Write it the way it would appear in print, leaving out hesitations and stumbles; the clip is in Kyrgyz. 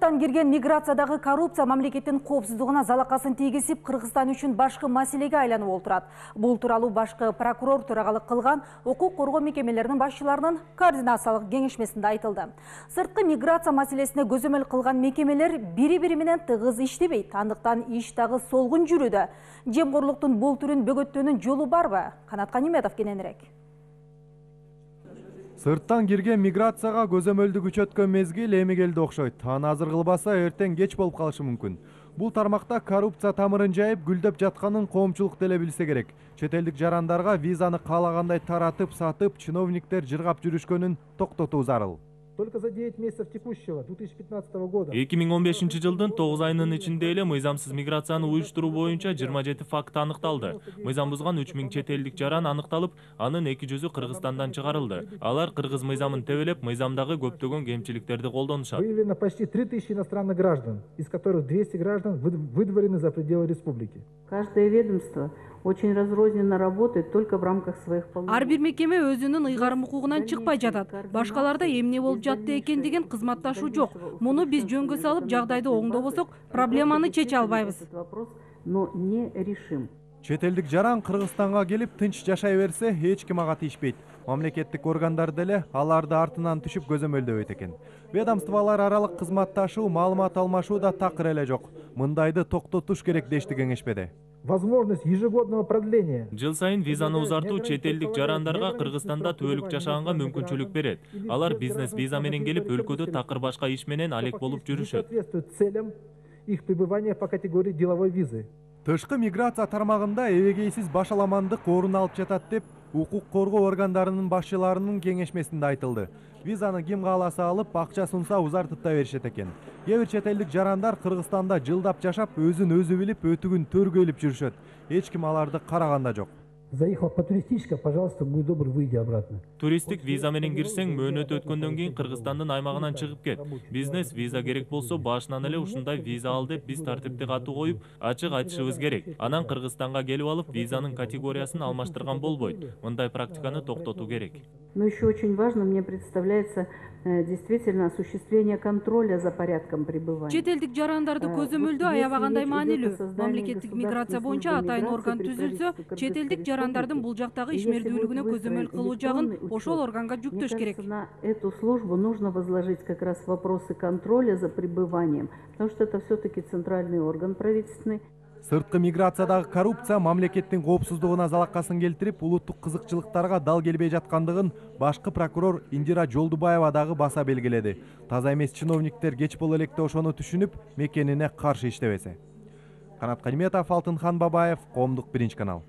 Сырттан кирген миграциядагы коррупция мамлекеттин коопсуздугуна залакасын тийгизип, Кыргызстан үчүн башкы маселеге айланып олтурат. Бул тууралуу башкы прокурор төрагалык кылган укук коргоо мекемелеринин башчыларынын координациялык кеңешмесинде айтылды. Сырткы миграция маселесине көзөмөл кылган мекемелер бири-бири менен тыгыз иштебейт. Андыктан иш дагы солгун жүрүүдө. Жемкорлуктун бул түрүн бөгөттөөнүн жолу барбы? Канат Каниметов кененирээк. Сырттан кирген миграцияга көзөмөлдү күчөткөн мезгил эми келди окшойт. Аны азыр кылбаса эртең кеч болуп калышы мүмкүн. Бул тармакта коррупция тамырын жайып гүлдөп жатканын коомчулук деле билсе керек. Чет элдик жарандарга визаны каалагандай таратып, сатып, чиновниктер жыргап жүрүшкөнүн токтотуу зарыл. Только за 9 месяцев текущего 2015 года 2015 жылдын 9 айынын ичинде эле мыйзамсыз миграцияны уюштуруу боюнча 27 факт аныкталды. Мыйзам бузган 3000 чет элдик жаран аныкталып, анын 200-ü Кыргызстандан чыгарылды. Алар кыргыз мыйзамын тебелеп, мыйзамдагы көптөгөн кемчиликтерди колдонушат. Выявлено почти 3000 иностранных граждан, из которых 200 граждан выдворены за пределы республики. Каждое ведомство очень разрозненно работает только в рамках своих полномочий. Ар бир мекеме өзүнүн ыйгарым укугунан чыкпай жатат. Башкаларда эмне болуп жатты экен деген кызматташуу жок. Муну биз жөнгө салып, жагдайды оңдобосок, проблеманы чече албайбыз. Но не решим. Чет элдик жаран Кыргызстанга келип тынч жашай берсе, эч ким ага тийишпейт. Мамлекеттик органдар деле аларды артынан түшүп көзөмөлдөбөйт экен. Ведомстволор аралык кызматташуу, маалымат алмашуу да такыр эле жок. Мындайды токтотуш керек дешти кеңешмеде. Возможность ежегодного продления. Жыл сайын визаны узартуу чет элдик жарандарга Кыргызстанда түбөлүк жашаганга мүмкүнчүлүк берет. Алар бизнес виза менен келип өлкөдө такыр башка иш менен алек болуп жүрүшөт. Соответствует целям их пребывания по категории деловой визы. Тышкы миграция тармагында эбегейсиз башаламандык орун алып жатат деп укук коргоо органдарынын башчыларынын кеңешмесинде айтылды. Визаны ким кааласа алып, акча сунса узартып да беришет экен. Кээ бир чет элдик жарандар Кыргызстанда жылдап жашап, өзүн өзү билип, өтүгүн төргө илип жүрүшөт. Эч ким аларды караган да жок. Заехал по туристической, пожалуйста, будь добр, выйди обратно. Туристик виза менен кирсең, мөөнөт өткөндөн кийин Кыргызстандын аймагынан чыгып кет. Бизнес виза керек болсо, башынан эле ушундай виза ал деп биз тартипти катуу коюп, ачык айтышыбыз керек. Анан Кыргызстанга келип алып, визанын категориясын алмаштырган болбойт. Мындай практиканы токтотуу керек. Но еще очень важно, мне представляется, действительно осуществление контроля за порядком пребывания. Чет элдик жарандарды көзөмөлдөө аябагандай маанилүү. Мамлекеттик миграция боюнча атайын орган түзүлсө, чет элдик жарандардын бул жактагы ишмердүүлүгүнө көзөмөл кылуу жагын ошол органга жүктөш керек. На эту службу нужно возложить как раз вопросы контроля за пребыванием, потому что это все-таки центральный орган правительственный. Сырткы миграциядагы коррупция мамлекеттин коопсуздугуна залакасын келтирип, улуттук кызыкчылыктарга дал келбей жаткандыгын башкы прокурор Индира Жолдубаева дагы баса белгиледи. Таза эмес чиновниктер кеч боло электе ошону түшүнүп, мекенине каршы иштебесе. Канат Каниметов, Алтынхан Бабаев, Коомдук биринчи канал.